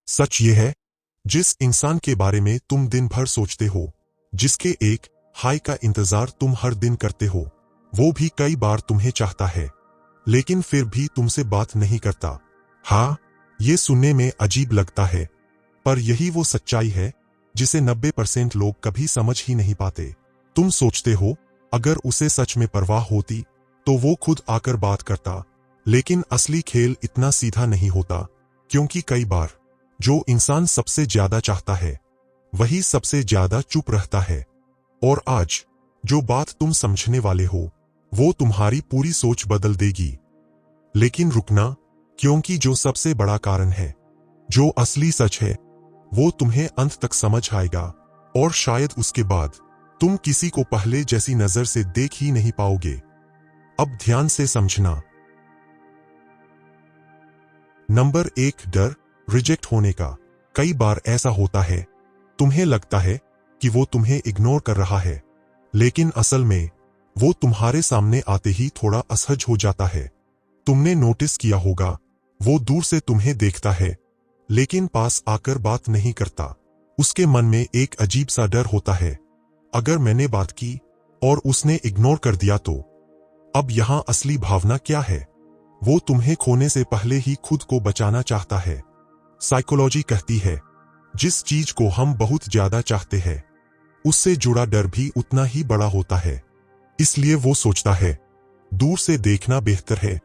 सच ये है, जिस इंसान के बारे में तुम दिन भर सोचते हो, जिसके एक हाय का इंतजार तुम हर दिन करते हो, वो भी कई बार तुम्हें चाहता है, लेकिन फिर भी तुमसे बात नहीं करता। हाँ, ये सुनने में अजीब लगता है, पर यही वो सच्चाई है जिसे 90% लोग कभी समझ ही नहीं पाते। तुम सोचते हो, अगर उसे सच में परवाह होती तो वो खुद आकर बात करता, लेकिन असली खेल इतना सीधा नहीं होता, क्योंकि कई बार जो इंसान सबसे ज्यादा चाहता है वही सबसे ज्यादा चुप रहता है। और आज जो बात तुम समझने वाले हो वो तुम्हारी पूरी सोच बदल देगी। लेकिन रुकना, क्योंकि जो सबसे बड़ा कारण है, जो असली सच है, वो तुम्हें अंत तक समझ आएगा, और शायद उसके बाद तुम किसी को पहले जैसी नजर से देख ही नहीं पाओगे। अब ध्यान से समझना। नंबर 1, डर रिजेक्ट होने का। कई बार ऐसा होता है, तुम्हें लगता है कि वो तुम्हें इग्नोर कर रहा है, लेकिन असल में वो तुम्हारे सामने आते ही थोड़ा असहज हो जाता है। तुमने नोटिस किया होगा, वो दूर से तुम्हें देखता है, लेकिन पास आकर बात नहीं करता। उसके मन में एक अजीब सा डर होता है, अगर मैंने बात की और उसने इग्नोर कर दिया तो। अब यहां असली भावना क्या है? वो तुम्हें खोने से पहले ही खुद को बचाना चाहता है। साइकोलॉजी कहती है, जिस चीज को हम बहुत ज्यादा चाहते हैं, उससे जुड़ा डर भी उतना ही बड़ा होता है। इसलिए वो सोचता है, दूर से देखना बेहतर है,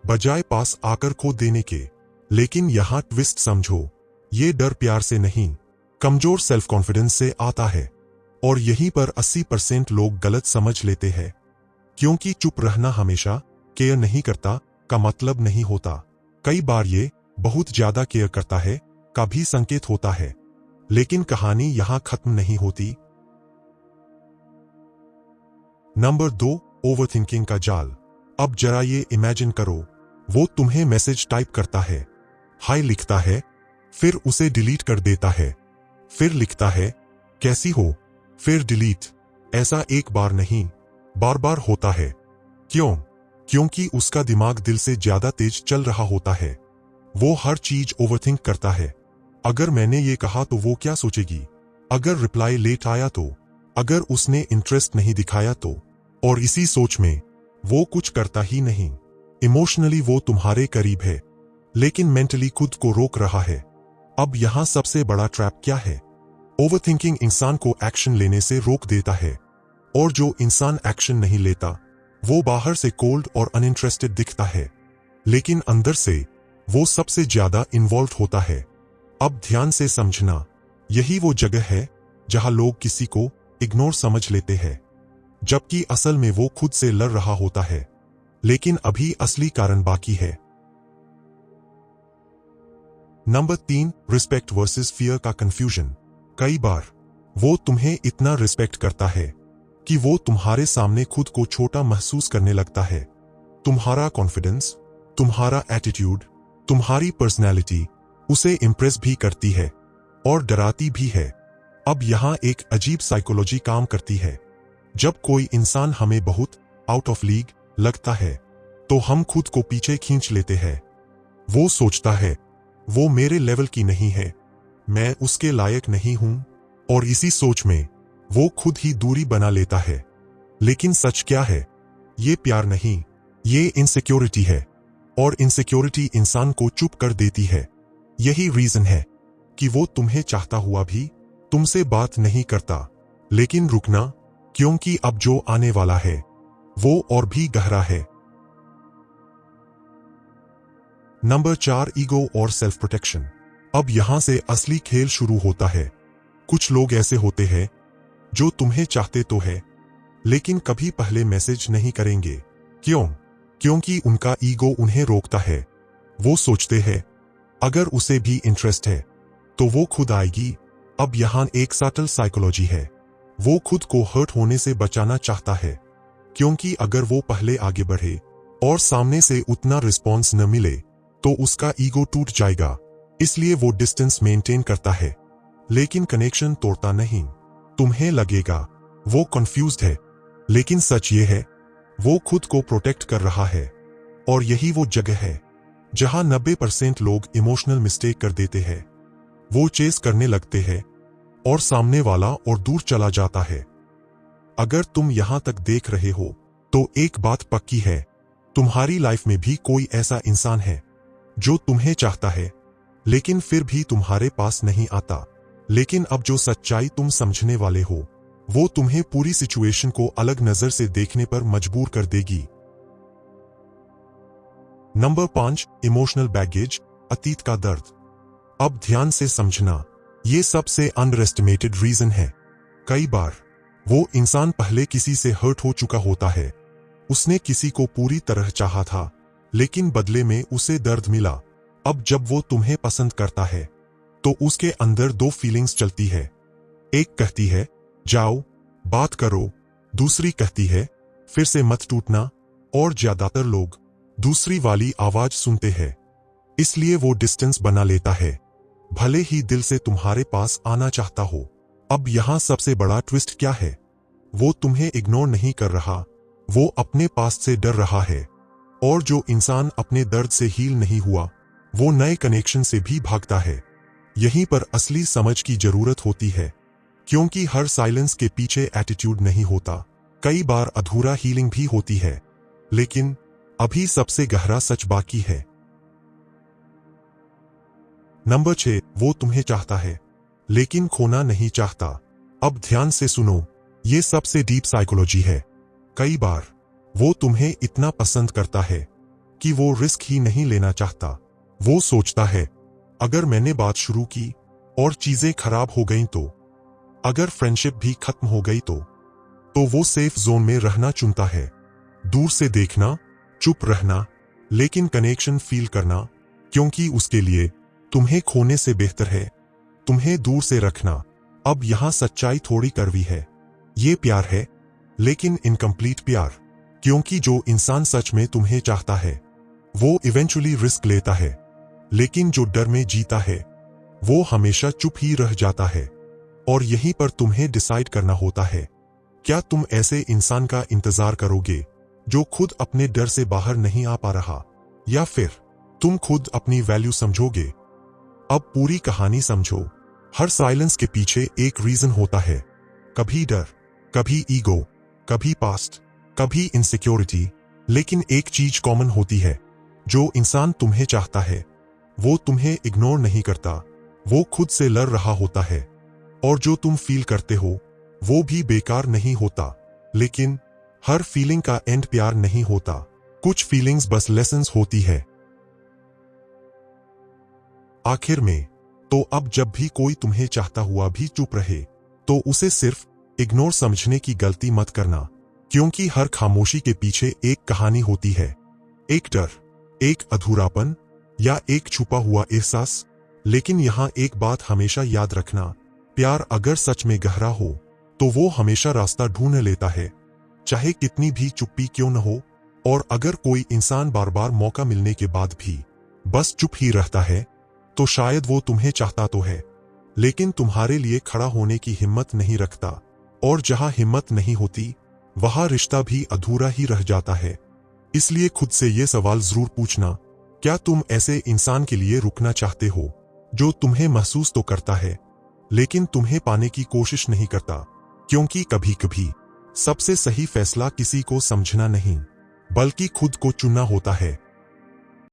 बजाय पास आकर खो देने के। लेकिन यहां ट्विस्ट समझो, ये डर प्यार से नहीं, कमजोर सेल्फ कॉन्फिडेंस से आता है। और यहीं पर 80% लोग गलत समझ लेते हैं, क्योंकि चुप रहना हमेशा केयर नहीं करता का मतलब नहीं होता। कई बार ये बहुत ज्यादा केयर करता है का भी संकेत होता है। लेकिन कहानी यहां खत्म नहीं होती। नंबर 2, ओवरथिंकिंग का जाल। अब जरा ये इमेजिन करो, वो तुम्हें मैसेज टाइप करता है, हाय लिखता है, फिर उसे डिलीट कर देता है, फिर लिखता है, कैसी हो, फिर डिलीट। ऐसा एक बार नहीं, बार बार होता है। क्यों? क्योंकि उसका दिमाग दिल से ज्यादा तेज चल रहा होता है। वो हर चीज ओवरथिंक करता है। अगर मैंने ये कहा तो वो क्या सोचेगी? अगर रिप्लाई लेट आया तो? अगर उसने इंटरेस्ट नहीं दिखाया तो? और इसी सोच में वो कुछ करता ही नहीं। इमोशनली वो तुम्हारे करीब है, लेकिन मेंटली खुद को रोक रहा है। अब यहां सबसे बड़ा ट्रैप क्या है? ओवरथिंकिंग इंसान को एक्शन लेने से रोक देता है, और जो इंसान एक्शन नहीं लेता वो बाहर से कोल्ड और अनइंटरेस्टेड दिखता है, लेकिन अंदर से वो सबसे ज्यादा इन्वॉल्व होता है। अब ध्यान से समझना, यही वो जगह है जहां लोग किसी को इग्नोर समझ लेते हैं, जबकि असल में वो खुद से लड़ रहा होता है। लेकिन अभी असली कारण बाकी है। नंबर 3, रिस्पेक्ट वर्सेस फियर का कंफ्यूजन। कई बार वो तुम्हें इतना रिस्पेक्ट करता है कि वो तुम्हारे सामने खुद को छोटा महसूस करने लगता है। तुम्हारा कॉन्फिडेंस, तुम्हारा एटीट्यूड, तुम्हारी पर्सनैलिटी उसे इंप्रेस भी करती है और डराती भी है। अब यहां एक अजीब साइकोलॉजी काम करती है। जब कोई इंसान हमें बहुत आउट ऑफ लीग लगता है, तो हम खुद को पीछे खींच लेते हैं। वो सोचता है, वो मेरे लेवल की नहीं है, मैं उसके लायक नहीं हूं, और इसी सोच में वो खुद ही दूरी बना लेता है। लेकिन सच क्या है? ये प्यार नहीं, ये इनसिक्योरिटी है, और इनसिक्योरिटी इंसान को चुप कर देती है। यही रीजन है कि वो तुम्हें चाहता हुआ भी तुमसे बात नहीं करता। लेकिन रुकना, क्योंकि अब जो आने वाला है वो और भी गहरा है। नंबर 4, ईगो और सेल्फ प्रोटेक्शन। अब यहां से असली खेल शुरू होता है। कुछ लोग ऐसे होते हैं जो तुम्हें चाहते तो है, लेकिन कभी पहले मैसेज नहीं करेंगे। क्यों? क्योंकि उनका ईगो उन्हें रोकता है। वो सोचते हैं, अगर उसे भी इंटरेस्ट है तो वो खुद आएगी। अब यहां एक सटल साइकोलॉजी है। वो खुद को हर्ट होने से बचाना चाहता है, क्योंकि अगर वो पहले आगे बढ़े और सामने से उतना रिस्पॉन्स न मिले तो उसका ईगो टूट जाएगा। इसलिए वो डिस्टेंस मेंटेन करता है, लेकिन कनेक्शन तोड़ता नहीं। तुम्हें लगेगा वो कंफ्यूज्ड है, लेकिन सच ये है, वो खुद को प्रोटेक्ट कर रहा है। और यही वो जगह है जहां 90% लोग इमोशनल मिस्टेक कर देते हैं। वो चेस करने लगते हैं और सामने वाला और दूर चला जाता है। अगर तुम यहां तक देख रहे हो तो एक बात पक्की है, तुम्हारी लाइफ में भी कोई ऐसा इंसान है जो तुम्हें चाहता है लेकिन फिर भी तुम्हारे पास नहीं आता। लेकिन अब जो सच्चाई तुम समझने वाले हो वो तुम्हें पूरी सिचुएशन को अलग नजर से देखने पर मजबूर कर देगी। नंबर 5, इमोशनल बैगेज, अतीत का दर्द। अब ध्यान से समझना, ये सबसे अंडरएस्टिमेटेड रीजन है। कई बार वो इंसान पहले किसी से हर्ट हो चुका होता है, उसने किसी को पूरी तरह चाहा था लेकिन बदले में उसे दर्द मिला। अब जब वो तुम्हें पसंद करता है तो उसके अंदर दो फीलिंग्स चलती है, एक कहती है जाओ बात करो, दूसरी कहती है फिर से मत टूटना। और ज्यादातर लोग दूसरी वाली आवाज सुनते हैं, इसलिए वो डिस्टेंस बना लेता है भले ही दिल से तुम्हारे पास आना चाहता हो। अब यहां सबसे बड़ा ट्विस्ट क्या है, वो तुम्हें इग्नोर नहीं कर रहा, वो अपने पास्ट से डर रहा है। और जो इंसान अपने दर्द से हील नहीं हुआ वो नए कनेक्शन से भी भागता है। यहीं पर असली समझ की जरूरत होती है, क्योंकि हर साइलेंस के पीछे एटीट्यूड नहीं होता, कई बार अधूरा हीलिंग भी होती है। लेकिन अभी सबसे गहरा सच बाकी है। नंबर 6, वो तुम्हें चाहता है लेकिन खोना नहीं चाहता। अब ध्यान से सुनो, ये सबसे डीप साइकोलॉजी है। कई बार वो तुम्हें इतना पसंद करता है कि वो रिस्क ही नहीं लेना चाहता। वो सोचता है अगर मैंने बात शुरू की और चीजें खराब हो गईं तो, अगर फ्रेंडशिप भी खत्म हो गई तो वो सेफ जोन में रहना चुनता है, दूर से देखना, चुप रहना, लेकिन कनेक्शन फील करना, क्योंकि उसके लिए तुम्हें खोने से बेहतर है तुम्हें दूर से रखना। अब यहां सच्चाई थोड़ी कड़वी है, ये प्यार है लेकिन इनकम्प्लीट प्यार, क्योंकि जो इंसान सच में तुम्हें चाहता है वो इवेंचुअली रिस्क लेता है, लेकिन जो डर में जीता है वो हमेशा चुप ही रह जाता है। और यहीं पर तुम्हें डिसाइड करना होता है, क्या तुम ऐसे इंसान का इंतजार करोगे जो खुद अपने डर से बाहर नहीं आ पा रहा, या फिर तुम खुद अपनी वैल्यू समझोगे। अब पूरी कहानी समझो, हर साइलेंस के पीछे एक रीजन होता है, कभी डर, कभी ईगो, कभी पास्ट, कभी इनसिक्योरिटी। लेकिन एक चीज कॉमन होती है, जो इंसान तुम्हें चाहता है वो तुम्हें इग्नोर नहीं करता, वो खुद से लड़ रहा होता है। और जो तुम फील करते हो वो भी बेकार नहीं होता, लेकिन हर फीलिंग का एंड प्यार नहीं होता, कुछ फीलिंग्स बस लेसन्स होती है। आखिर में तो अब जब भी कोई तुम्हें चाहता हुआ भी चुप रहे तो उसे सिर्फ इग्नोर समझने की गलती मत करना, क्योंकि हर खामोशी के पीछे एक कहानी होती है, एक डर, एक अधूरापन या एक छुपा हुआ एहसास। लेकिन यहां एक बात हमेशा याद रखना, प्यार अगर सच में गहरा हो तो वो हमेशा रास्ता ढूंढ लेता है, चाहे कितनी भी चुप्पी क्यों न हो। और अगर कोई इंसान बार बार मौका मिलने के बाद भी बस चुप ही रहता है तो शायद वो तुम्हें चाहता तो है लेकिन तुम्हारे लिए खड़ा होने की हिम्मत नहीं रखता। और जहां हिम्मत नहीं होती वहां रिश्ता भी अधूरा ही रह जाता है। इसलिए खुद से ये सवाल जरूर पूछना, क्या तुम ऐसे इंसान के लिए रुकना चाहते हो जो तुम्हें महसूस तो करता है लेकिन तुम्हें पाने की कोशिश नहीं करता। क्योंकि कभी कभी सबसे सही फैसला किसी को समझना नहीं बल्कि खुद को चुनना होता है।